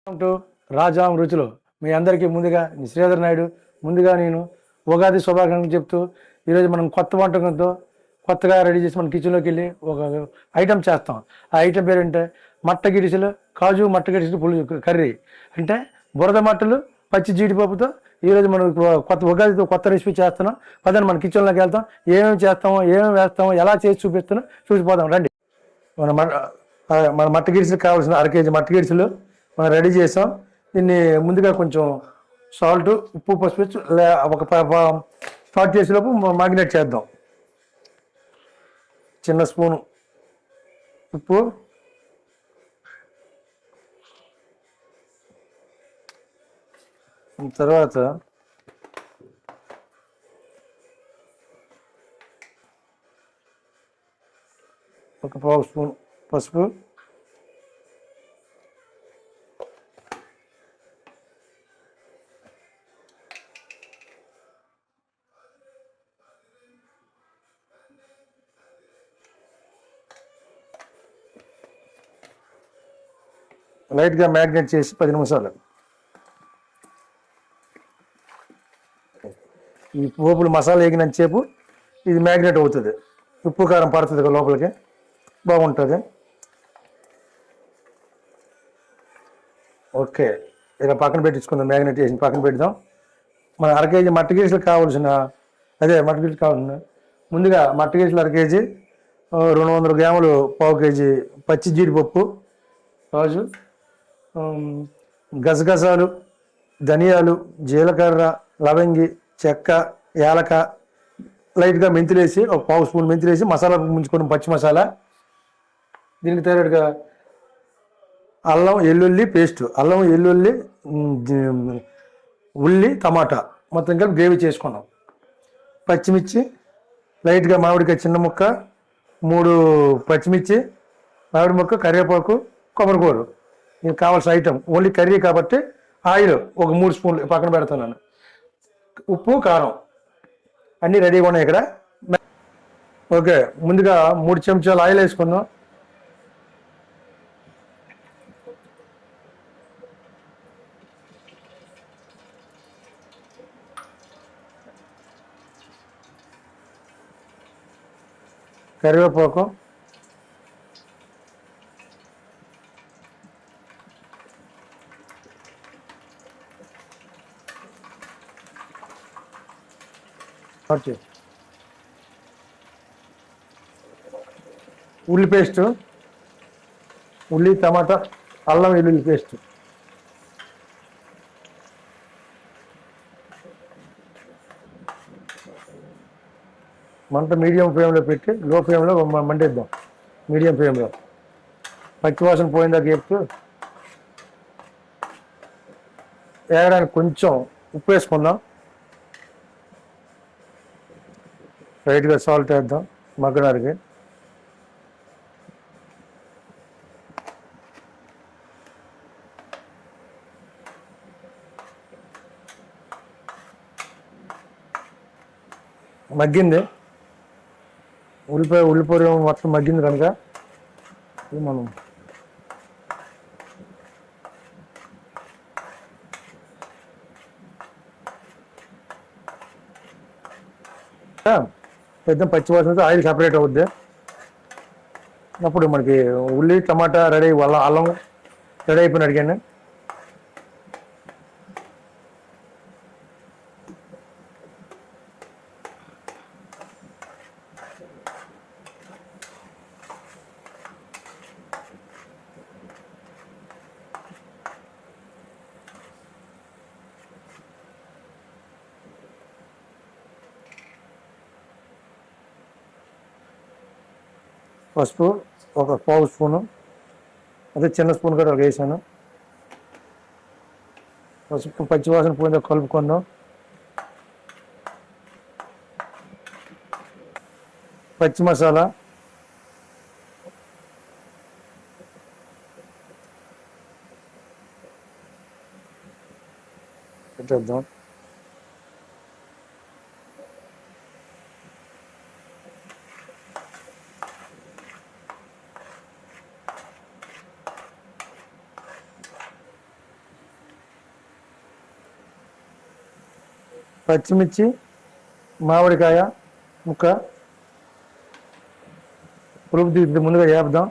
Welcome to Rajam రుచులు. మీ అందరికీ ముందుగా శ్రీధర్ నాయుడు. ముందుగా నేను ఉగాది శుభాకాంక్షలు చెప్తూ ఈరోజు మనం కొత్త వంటకంతో కొత్తగా రెడీ చేసి మన కిచెన్లోకి వెళ్ళి ఒక ఐటెం చేస్తాం. ఆ ఐటెం పేరంటే మట్ట గిరిసెలు, కాజు మట్ట గిరిసెలు పులుసు కర్రీ. అంటే బురద మట్టలు పచ్చి జీడిపప్పుతో ఈరోజు మనం కొత్త ఉగాదితో కొత్త రెసిపీ చేస్తున్నాం. పదండి మన కిచెన్లోకి వెళ్తాం. ఏమేమి చేస్తామో, ఏమేమి వేస్తామో, ఎలా చేసి చూపిస్తానో చూసిపోదాం రండి. మన మన మట్ట గిరిసెలకు కావాల్సిన 1 కేజీ మట్ట గిరిసెలు మనం రెడీ చేసాం. దీన్ని ముందుగా కొంచెం సాల్ట్, ఉప్పు, పసుపు ఒక స్టార్ట్ చేసేలోపు మాగ్నేట్ చేద్దాం. చిన్న స్పూను ఉప్పు, తర్వాత ఒక పావు స్పూన్ పసుపు, లైట్గా మ్యాగ్నేట్ చేసి 10 నిమిషాలు. ఈ పోపులు మసాలా వేగినంతసేపు ఇది మ్యాగ్నేట్ అవుతుంది. ఉప్పు కారం పడుతుంది లోపలికి, బాగుంటుంది. ఓకే, ఇలా పక్కన పెట్టించుకుందాం. మ్యాగ్నేట్ చేసి పక్కన పెడదాం. మన 1 కేజీ మట్ట గిరిసెలు కావాల్సిన మట్ట గిరిసెలు కావాల్సిన ముందుగా మట్ట గిరిసెలు 1 కేజీ, 200 గ్రాములు, పావు కేజీ పచ్చి జీడిపప్పు, కాజు, గసగసాలు, ధనియాలు, జీలకర్ర, లవంగి, చెక్క, యాలక, లైట్గా మెంతులేసి ఒక పావు స్పూన్ మెంతులేసి మసాలా ముంచుకోవడం, పచ్చి మసాలా. దీనికి తగినట్టుగా అల్లం వెల్లుల్లి పేస్ట్, అల్లం వెల్లుల్లి, ఉల్లి, టమాటా మొత్తం కలిపి గ్రేవీ చేసుకున్నాం. పచ్చిమిర్చి, లైట్గా మామిడికాయ చిన్న ముక్క, 3 పచ్చిమిర్చి, మామిడి ముక్క, కరివేపాకు, కొబ్బరికూరు. దీనికి కావాల్సిన ఐటమ్ ఓన్లీ కర్రీ కాబట్టి ఆయిల్ ఒక 3 స్పూన్లు పక్కన పెడుతున్నాను. ఉప్పు, కారం అన్నీ రెడీగా ఉన్నాయి ఇక్కడ. ఓకే, ముందుగా 3 చెంచాలు ఆయిల్ వేసుకుందాం. కరివేపాకు, ఉల్లి పేస్ట్, ఉల్లి, టమాటా, అల్లం వెల్లుల్లి పేస్ట్. మంట మీడియం ఫ్లేమ్లో పెట్టి లో ఫ్లేమ్లో మండిద్దాం. మీడియం ఫ్లేమ్లో పచ్చివాసన పోయిందాక చెప్తూ వేయడానికి కొంచెం ఉప్పు వేసుకుందాం. లైట్గా సాల్ట్ వేద్దాం మగ్గడానికి. మగ్గింది, ఉల్లిపొడి మొత్తం మగ్గింది కనుక మనం పెద్ద పచ్చివాసనతో ఆయిల్ సపరేట్ అవుద్ది. అప్పుడు మనకి ఉల్లి, టమాటా రెడీ, అల్లం రెడీ అయిపోయిన అడిగాను. పసుపు ఒక పావు స్పూను, అదే చిన్న స్పూన్ కూడా వేసాను. పసుపు పచ్చివాసన పోయిందో కలుపుకుందాం. పచ్చి మసాలా, పెట్టేద్దాం. పచ్చిమిర్చి, మామిడికాయ ముక్క పులుపు తీసి ముందుగా వేపుదాం.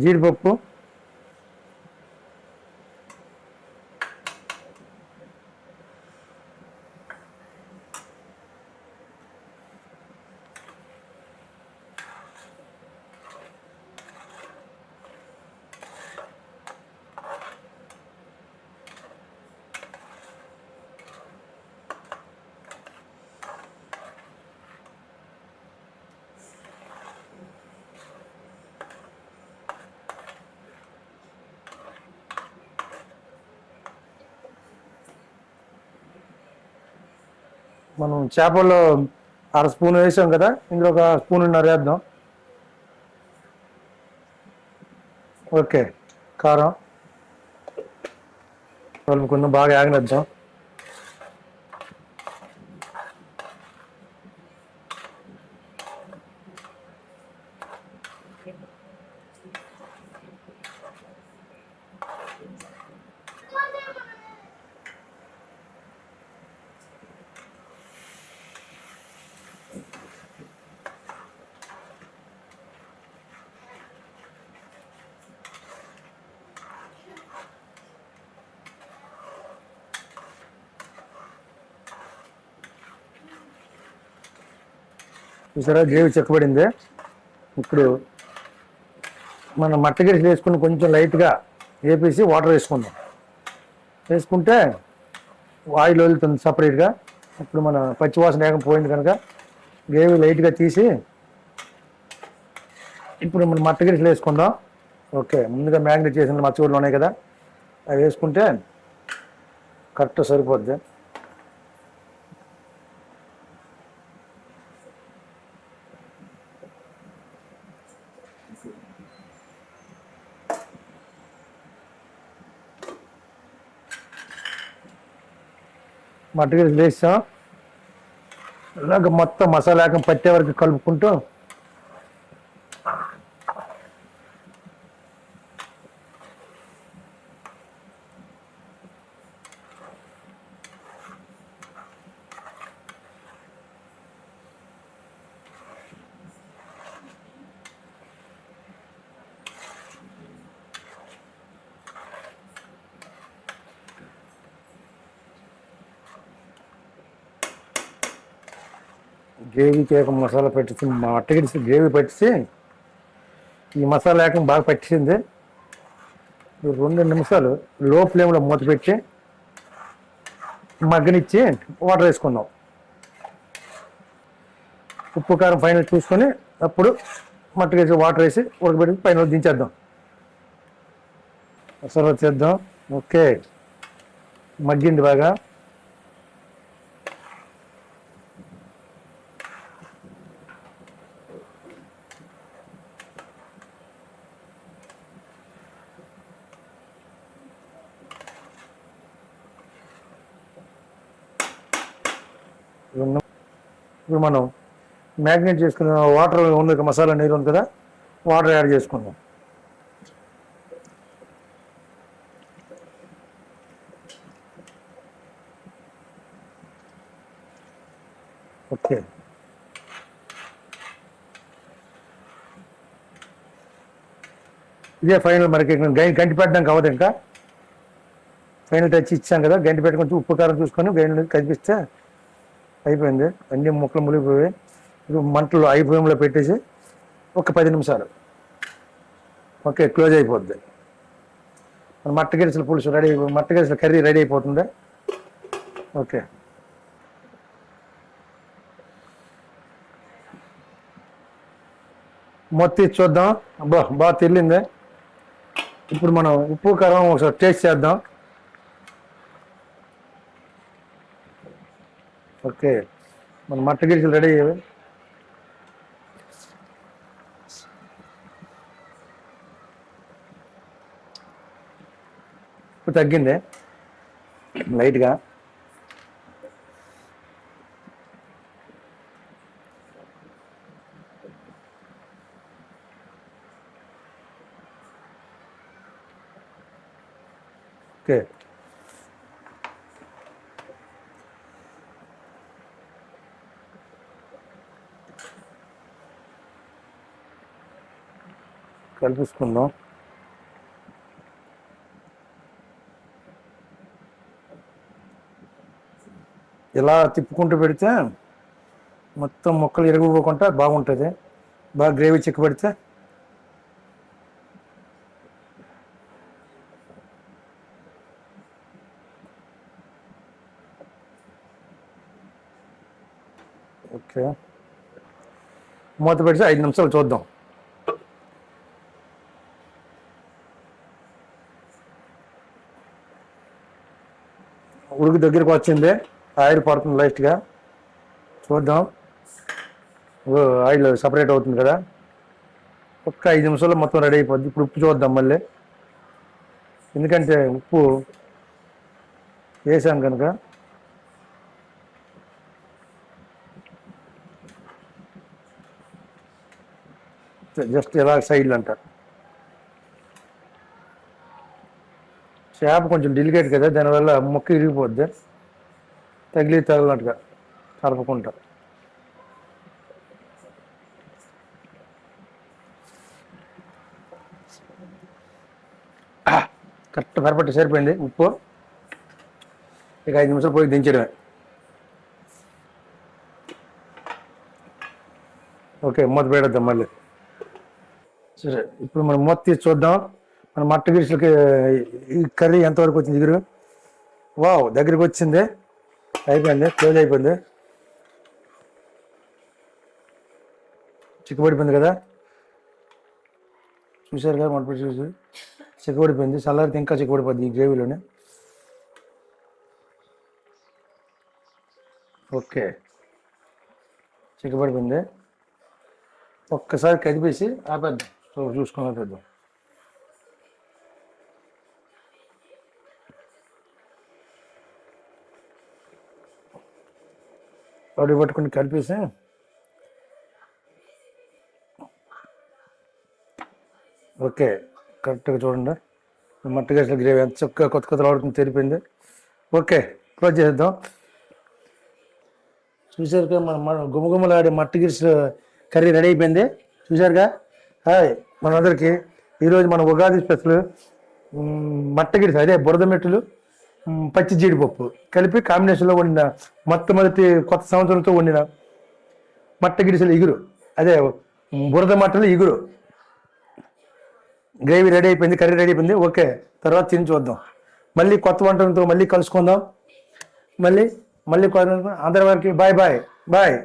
జీడిపప్పు, మనం చేపల్లో 1/2 స్పూన్ వేసాం కదా, ఇందులో 1 స్పూన్ వేద్దాం. ఓకే, కారం కలుపుకుందాం, బాగా ఆగనిద్దాం. చూసారా, గ్రేవీ చెక్కబడింది. ఇప్పుడు మనం మట్టగిరిసి వేసుకుని కొంచెం లైట్గా వేపేసి వాటర్ వేసుకుందాం. వేసుకుంటే ఆయిల్ వదులుతుంది సపరేట్గా. ఇప్పుడు మన పచ్చివాసన ఏకం పోయింది కనుక గ్రేవీ లైట్గా తీసి ఇప్పుడు మనం మట్టగిరిసలు వేసుకుందాం. ఓకే, ముందుగా మ్యాగ్నేట్ చేసిన మచ్చగూడలు ఉన్నాయి కదా, అవి వేసుకుంటే కరెక్ట్ సరిపోద్ది. మట్టగిరిసలు వేసాం. ఇలాగ మొత్తం మసాలా ఏకం పట్టే వరకు కలుపుకుంటూ గ్రేవీకి ఏకం మసాలా పెట్టేసి మట్టగిరిసి గ్రేవీ పెట్టేసి ఈ మసాలా ఏకం బాగా పట్టింది. 2 నిమిషాలు లో ఫ్లేమ్లో మూత పెట్టి మగ్గనిచ్చి వాటర్ వేసుకుందాం. ఉప్పు కారం ఫైనల్ చూసుకొని అప్పుడు మట్టగిరిసి వాటర్ వేసి ఉడకబెట్టి పైన దించేద్దాం. మసాలా చేద్దాం. ఓకే, మగ్గింది బాగా. ఇప్పుడు మనం మ్యాగ్నేట్ చేసుకున్న వాటర్ ఉంది, మసాలా నీరు ఉంది కదా, వాటర్ యాడ్ చేసుకుందాం. ఓకే, ఇదే ఫైనల్. మనకి గంటి పెట్టడానికి అవ్వదు, ఇంకా ఫైనల్ టచ్ ఇచ్చాం కదా. గంటి పెట్టుకొని ఉప్పు కారం చూసుకొని గంటి కనిపిస్తే అయిపోయింది. అన్ని ముక్కలు మునిగిపోయి ఇప్పుడు మంటలు హై ఫ్లేమ్లో పెట్టేసి ఒక 10 నిమిషాలు. ఓకే, క్లోజ్ అయిపోద్ది. మట్టగిరిసల పులుసు రెడీ, మట్టగిరిసల కర్రీ రెడీ అయిపోతుంది. ఓకే, మొత్తం చూద్దాం. అబ్బా, బాగా తెల్లింది. ఇప్పుడు మనం ఉప్పు కారం ఒకసారి టేస్ట్ చేద్దాం. ఓకే, మన మట్టగిరిసలు రెడీ అయ్యేవి. తగ్గింది లైట్గా. ఓకే, కలిపిసుకుందాం. ఇలా తిప్పుకుంటూ పెడితే మొత్తం ముక్కలు ఇరగపోకుండా బాగుంటుంది. బాగా గ్రేవీ చిక్కబడితే ఓకే. మూత పెడితే 5 నిమిషాలు చూద్దాం. ఉడికి దగ్గరికి వచ్చింది, ఆయిల్ పడుతుంది లైట్గా. చూద్దాం, ఆయిల్ సపరేట్ అవుతుంది కదా. ఒక్క 5 నిమిషాల్లో మొత్తం రెడీ అయిపోద్ది. ఇప్పుడు ఉప్పు చూద్దాం మళ్ళీ, ఎందుకంటే ఉప్పు వేసాం కనుక. జస్ట్ ఇలా సైడ్లు అంట. చేప కొంచెం డెలికేట్ కదా, దానివల్ల ముక్క ఇరిగిపోద్ది, తగిలినట్టుగా కలపకుండా. కరెక్ట్ పర్ఫెక్ట్ సరిపోయింది ఉప్పు. ఇక 5 నిమిషాలు పోయి దించడమే. ఓకే, మూత పెడద్దాం మళ్ళీ. సరే, ఇప్పుడు మనం మూత తీసి చూద్దాం. మన మట్ట గిరిసలకి ఈ కర్రీ ఎంతవరకు వచ్చింది జిగురు. వావ్, దగ్గరికి వచ్చింది. అయిపోయింది, క్లోజ్ అయిపోయింది. చిక్కబడిపోయింది కదా, చూసారు కదా, మట్ట చూసి చిక్కబడిపోయింది. చల్లారితే ఇంకా చిక్కబడిపోద్ది ఈ గ్రేవీలోనే. ఓకే, చిక్కబడిపోయింది. ఒక్కసారి కదిపేసి ఆపేద్దాం, చూసుకొని ఆపేద్దాం. పౌడర్ పట్టుకుని కలిపేసి ఓకే. కరెక్ట్గా చూడండి, మట్ట గరిసెల గ్రేవీ ఎంత చక్కగా కొత్త కొత్తలు ఆడుతుంది, తెరిపోయింది. ఓకే, క్లోజ్ చేద్దాం. చూసారుగా, మన గుమగుమలాడే మట్ట గిరిసెల కర్రీ రెడీ అయిపోయింది. చూసారుగా. హాయ్, మనందరికీ ఈరోజు మన ఉగాది స్పెషల్ మట్ట గిరిసె, అదే బురద మెట్టులు, పచ్చి జీడిపప్పు కలిపి కాంబినేషన్లో వండిన మొట్టమొదటి కొత్త సంవత్సరంతో వండిన మట్ట గిరిసెల ఇగురు, అదే బురద మట్టలు ఇగురు గ్రేవీ రెడీ అయిపోయింది, కర్రీ రెడీ అయిపోయింది. ఓకే, తర్వాత తిని చూద్దాం. మళ్ళీ కొత్త వంటలతో మళ్ళీ కలుసుకుందాం. మళ్ళీ అందరి వారికి బాయ్ బాయ్ బాయ్.